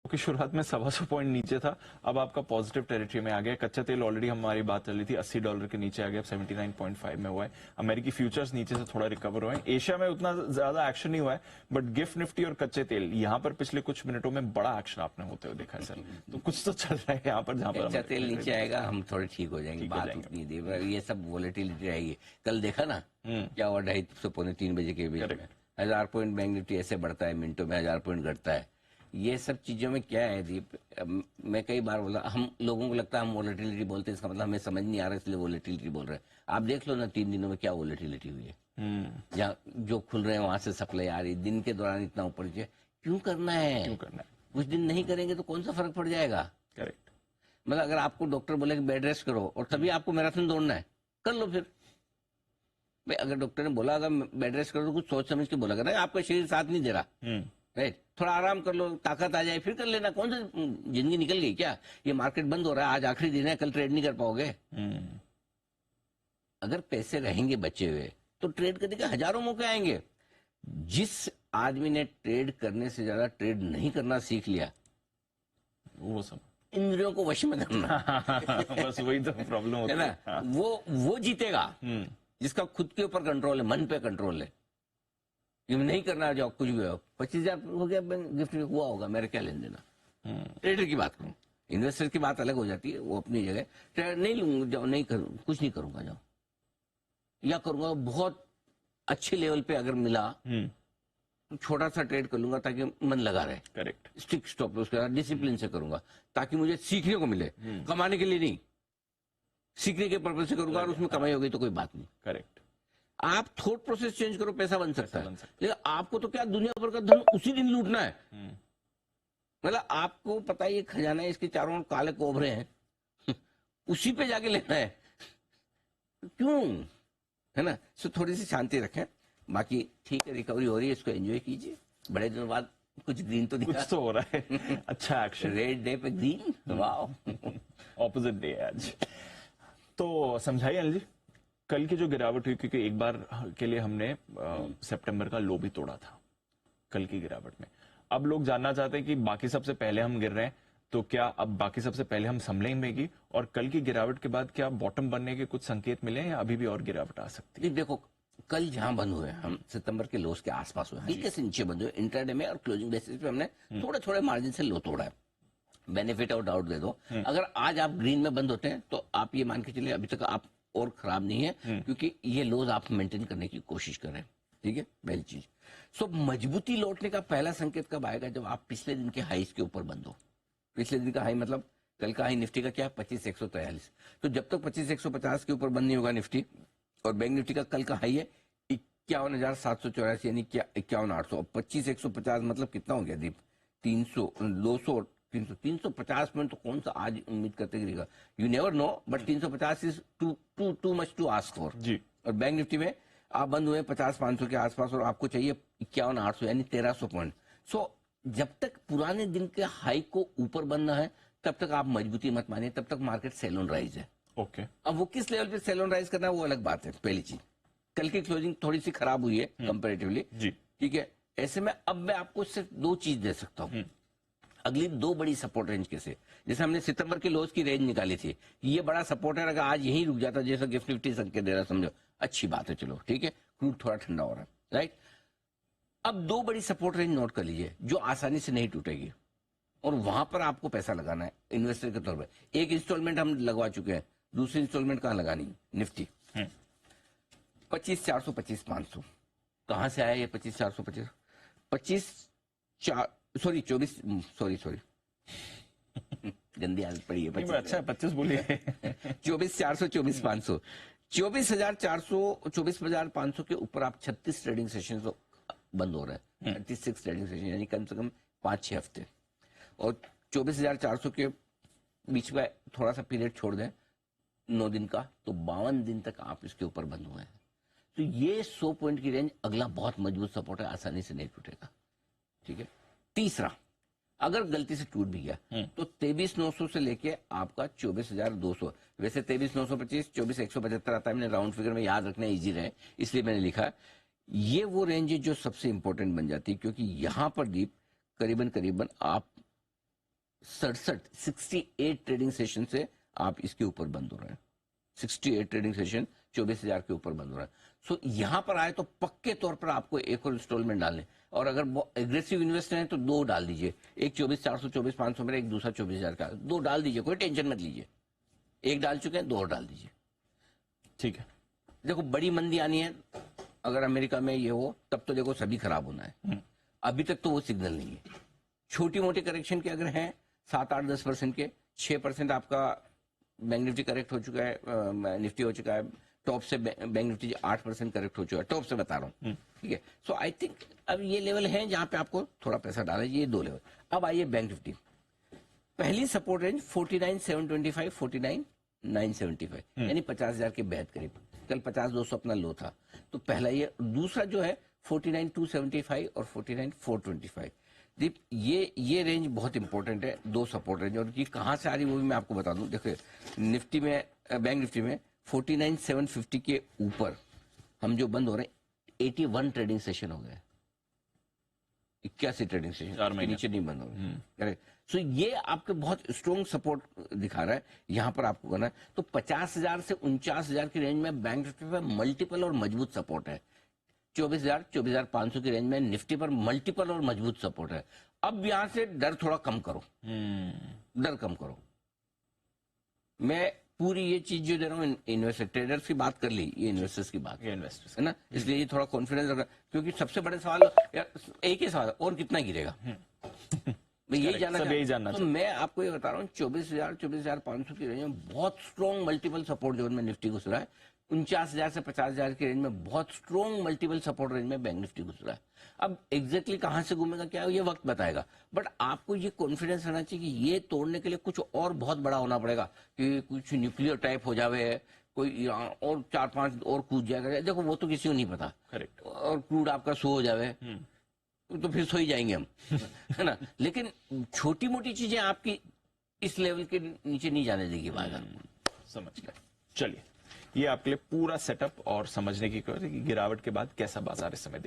क्योंकि शुरुआत में 125 पॉइंट नीचे था, अब आपका पॉजिटिव टेरिटरी में आ गया। कच्चा तेल ऑलरेडी हमारी बात चल रही थी $80 के नीचे आ गया, अब 79.5 में हुआ है। अमेरिकी फ्यूचर्स नीचे से थोड़ा रिकवर हुए हैं। एशिया में उतना ज्यादा एक्शन नहीं हुआ है, बट गिफ्ट निफ्टी और कच्चे तेल यहाँ पर पिछले कुछ मिनटों में बड़ा एक्शन आपने होते हुए देखा है सर। तो कुछ तो चल रहा है यहाँ पर, जहाँ पर कच्चा तेल नीचे आएगा हम थोड़े ठीक हो जाएंगे, बात उतनी देर। ये सब वॉलेटिलिटी रहेगी। कल देखा ना क्या हुआ 2:30 से पौने 3 बजे के बीच में 1000 पॉइंट बैंक निफ्टी ऐसे बढ़ता है, मिनटों में 1000 पॉइंट घटता है। ये सब चीजों में क्या है दीप, मैं कई बार बोला, हम लोगों को लगता है हम वॉलेटिलिटी बोलते हैं, इसका मतलब हमें समझ नहीं आ रहा इसलिए वॉलेटिलिटी बोल रहे हैं। आप देख लो ना 3 दिनों में क्या वॉलेटिलिटी हुई है। जहाँ जो खुल रहे हैं वहां से सप्लाई आ रही, दिन के दौरान इतना ऊपर क्यों करना है? क्यों करना है? कुछ दिन नहीं करेंगे तो कौन सा फर्क पड़ जाएगा? करेक्ट। मतलब अगर आपको डॉक्टर बोले कि बेड रेस्ट करो और तभी आपको मैराथन दौड़ना है, कर लो फिर। भाई अगर डॉक्टर ने बोला अगर बेड रेस्ट करो तो कुछ सोच समझ के बोला कर, आपका शरीर साथ नहीं दे रहा, राइट, थोड़ा आराम कर लो, ताकत आ जाए फिर कर लेना। कौन सा जिंदगी निकल गई क्या? ये मार्केट बंद हो रहा है, आज आखिरी दिन है, कल ट्रेड नहीं कर पाओगे। अगर पैसे रहेंगे बचे हुए तो ट्रेड करने के हजारों मौके आएंगे। जिस आदमी ने ट्रेड करने से ज्यादा ट्रेड नहीं करना सीख लिया, वो सब इंद्रियों को वश में करना बस वही तो प्रॉब्लम होती है ना। वो जीतेगा जिसका खुद के ऊपर कंट्रोल है, मन पे कंट्रोल है। ये नहीं करना जाओ कुछ भी हो, 25,000 हो गया गिफ्ट हुआ होगा, मेरे क्या लेन देना। ट्रेडर की बात करूं, इन्वेस्टर की बात अलग हो जाती है, वो अपनी जगह। ट्रेड नहीं लूंगा, जाओ नहीं करूँ, कुछ नहीं करूंगा, जाओ या करूंगा बहुत अच्छे लेवल पे अगर मिला तो छोटा सा ट्रेड कर लूंगा ताकि मन लगा रहे। करेक्ट। स्टिक स्टॉप लॉस के डिसिप्लिन से करूंगा ताकि मुझे सीखने को मिले, कमाने के लिए नहीं, सीखने के पर्पज से करूंगा और उसमें कमाई होगी तो कोई बात नहीं। करेक्ट। आप थॉट प्रोसेस चेंज करो, पैसा बन सकता है। लेकिन आपको तो क्या दुनिया भर का धन उसी दिन लूटना है। मतलब आपको पता है ये खजाना है, इसके चारों ओर काले कोबरे हैं उसी पे जाके लेना है, क्यों? है ना। सो थोड़ी सी शांति रखें, बाकी ठीक है, रिकवरी हो रही है, इसको एंजॉय कीजिए। बड़े दिनों बाद कुछ ग्रीन तो दिखा, कुछ तो हो रहा है। अच्छा एक्शन, रेड डे पे ग्रीन, वाओ ऑपोजिट डे आज। तो समझाइए अनिल जी, कल की जो गिरावट हुई, क्योंकि एक बार के लिए हमने सितंबर का लो भी तोड़ा था कल की गिरावट में। अब लोग जानना चाहते हैं कि बाकी सबसे पहले हम गिर रहे हैं, तो क्या अब बाकी सबसे पहले हम संभलेंगे? और कल की गिरावट के बाद क्या बॉटम बनने के कुछ संकेत मिले हैं या अभी भी और गिरावट आ सकती है? देखो कल जहां बंद हुए हम सितंबर के लोस के आसपास हुए, हल्के से नीचे बंद हुए। इंट्राडे में और क्लोजिंग बेसिस पे हमने थोड़े थोड़े मार्जिन से लो तोड़ा है। बेनिफिट और डाउट दे दो, अगर आज आप ग्रीन में बंद होते हैं तो आप ये मान के चलिए अभी तक आप और खराब नहीं है, क्योंकि ये लोज आप मेंटेन करने की कोशिश कर रहे हैं। ठीक है, पहली चीज। सो मजबूती लौटने का पहला संकेत कब आएगा? जब आप पिछले दिन के हाईस के ऊपर बंद हो। पिछले दिन का हाई मतलब कल का हाई निफ्टी का क्या, 25,143। तो जब तक 25,150 के ऊपर बंद नहीं होगा निफ्टी, और बैंक निफ्टी का कल का हाई है 51,784 यानी 51,800, 25,150 मतलब कितना हो गया दीप? 300, 200, 300, 350 पॉइंट। तो कौन सा आज उम्मीद करते गिरेगा? You never know, but 350 is too much to ask for जी। और बैंक निफ्टी में आप बंद हुए 50,500 के आसपास और आपको चाहिए 51,800 यानी 1,300 पॉइंट। सो जब तक पुराने दिन के हाई को ऊपर बनना है तब तक आप मजबूती मत मानिए, तब तक मार्केट सेल ऑन राइज है। ओके। अब वो किस लेवल पे सेल ऑन राइज करना है वो अलग बात है। पहली चीज, कल की क्लोजिंग थोड़ी सी खराब हुई है कंपैरेटिवली जी, ठीक है। ऐसे में अब मैं आपको सिर्फ 2 चीज दे सकता हूं। अगली 2 बड़ी सपोर्ट रेंज कैसे, जैसे हमने सितंबर के लोज की रेंज निकाली थी, ये बड़ा सपोर्ट है, अगर आज यही रुक जाता जैसा गिफ्ट निफ्टी संकेत दे रहा, समझो अच्छी बात है, चलो ठीक है, क्रूड थोड़ा ठंडा हो रहा है, राइट। अब 2 बड़ी सपोर्ट रेंज नोट कर लीजिए जो आसानी से नहीं टूटेगी, और वहां पर आपको पैसा लगाना है इन्वेस्टर के तौर पर। एक इंस्टॉलमेंट हम लगवा चुके हैं, दूसरी इंस्टॉलमेंट कहां लगानी? निफ्टी 25,400, 25,500। कहां से आया ये 25,425? 24 गंदी आदत पड़ी है। 25 अच्छा 25 बोलिए 24,400, 24,500, 24,400, 24,500 के ऊपर आप 36 ट्रेडिंग सेशन बंद हो रहा है। 36 ट्रेडिंग सेशन यानी कम से कम 5-6 हफ्ते। और 24,400 के बीच में थोड़ा सा पीरियड छोड़ दें 9 दिन का, तो 52 दिन तक आप इसके ऊपर बंद हुए हैं। तो ये 100 पॉइंट की रेंज अगला बहुत मजबूत सपोर्ट है, आसानी से नहीं टूटेगा। ठीक है। तीसरा, अगर गलती से टूट भी गया तो 23,900 से लेके आपका 24,200, वैसे 23,925, 24,175 आता है, मैंने राउंड फिगर में याद रखना इजी रहे इसलिए मैंने लिखा। ये वो रेंज है जो सबसे इंपॉर्टेंट बन जाती है, क्योंकि यहां पर दीप करीबन आप 68 ट्रेडिंग सेशन से आप इसके ऊपर बंद हो रहे हैं। 68 ट्रेडिंग सेशन 24,000 के ऊपर बंद हो रहा है। सो यहां पर आए तो पक्के तौर पर आपको एक और इंस्टॉलमेंट डालने, और अगर एग्रेसिव इन्वेस्टर हैं तो 2 डाल दीजिए, एक 24,400 24,500 में, एक दूसरा 24,000 का, 2 डाल दीजिए, कोई टेंशन मत लीजिए। एक डाल चुके हैं, 2 और डाल दीजिए। ठीक है। देखो बड़ी मंदी आनी है, अगर अमेरिका में ये हो तब तो देखो सभी खराब होना है। अभी तक तो वो सिग्नल नहीं है। छोटी मोटी करेक्शन के अगर हैं 7, 8, 10% के, 6% आपका बैंक निफ्टी करेक्ट हो चुका है, निफ्टी हो चुका है टॉप से, बैंक निफ्टी 8% करेक्ट हो चुका है टॉप से, बता रहा हूँ। ठीक है, सो आई थिंक अब ये लेवल है जहां पे आपको थोड़ा पैसा डालना चाहिए, ये 2 लेवल। अब आइए बैंक निफ्टी, पहली सपोर्ट रेंज 49,725 49,975, यानी 50,000 के बेहद करीब। कल 50,200 अपना लो था, तो पहला ये। दूसरा जो है 49,275 और 49,425। दीप, ये रेंज बहुत इंपॉर्टेंट है, 2 सपोर्ट रेंज। और ये कहां से आ रही है वो भी मैं आपको बता दूं। देखिए निफ्टी में, बैंक निफ्टी में 49,750 के ऊपर हम जो बंद हो रहे हैं, 81 ट्रेडिंग सेशन हो गए, 81 ट्रेडिंग सेशन, 4 महीने नीचे नहीं बंद हो रहे। करेक्ट। सो ये आपको बहुत स्ट्रॉन्ग सपोर्ट दिखा रहा है, यहां पर आपको करना है। तो 50,000 से 49,000 की रेंज में बैंक निफ्टी पर मल्टीपल और मजबूत सपोर्ट है। 24,000 24,500 की रेंज में निफ्टी पर मल्टीपल और मजबूत सपोर्ट है। अब यहां से डर थोड़ा कम करो, डर कम करो। मैं पूरी ये चीज जो दे रहा हूँ, इन्वेस्टर ट्रेडर्स की बात कर ली, ये इन्वेस्टर्स की बात ये इन्वेस्टर्स है ना, इसलिए ये थोड़ा कॉन्फिडेंस रखना, क्योंकि सबसे बड़े सवाल यार एक ही सवाल, और कितना गिरेगा। मैं यही जानना सब यही जानना तो मैं आपको ये बता रहा हूँ, 24,000 24,500 की रेंज में बहुत स्ट्रॉन्ग मल्टीपल सपोर्ट जोन में निफ्टी घुस रहा है। 49,000 से 50,000 की रेंज में बहुत स्ट्रॉन्ग मल्टीपल सपोर्ट रेंज में बैंक निफ्टी घुस रहा है। अब एग्जैक्टली कहां से घूमेगा क्या है, ये वक्त बताएगा, बट आपको ये कॉन्फिडेंस रहना चाहिए कि ये तोड़ने के लिए कुछ और बहुत बड़ा होना पड़ेगा, कि कुछ न्यूक्लियर टाइप हो जावे, कोई और 4-5 और कूद जाएगा। देखो वो तो किसी को नहीं पता। करेक्ट। और क्रूड आपका सो हो जावे तो फिर सो ही जाएंगे हम, है ना। लेकिन छोटी मोटी चीजें आपकी इस लेवल के नीचे नहीं जाने देगी बाजार। समझ गए। चलिए, ये आपके लिए पूरा सेटअप और समझने की कोशिश कि गिरावट के बाद कैसा बाजार इस समय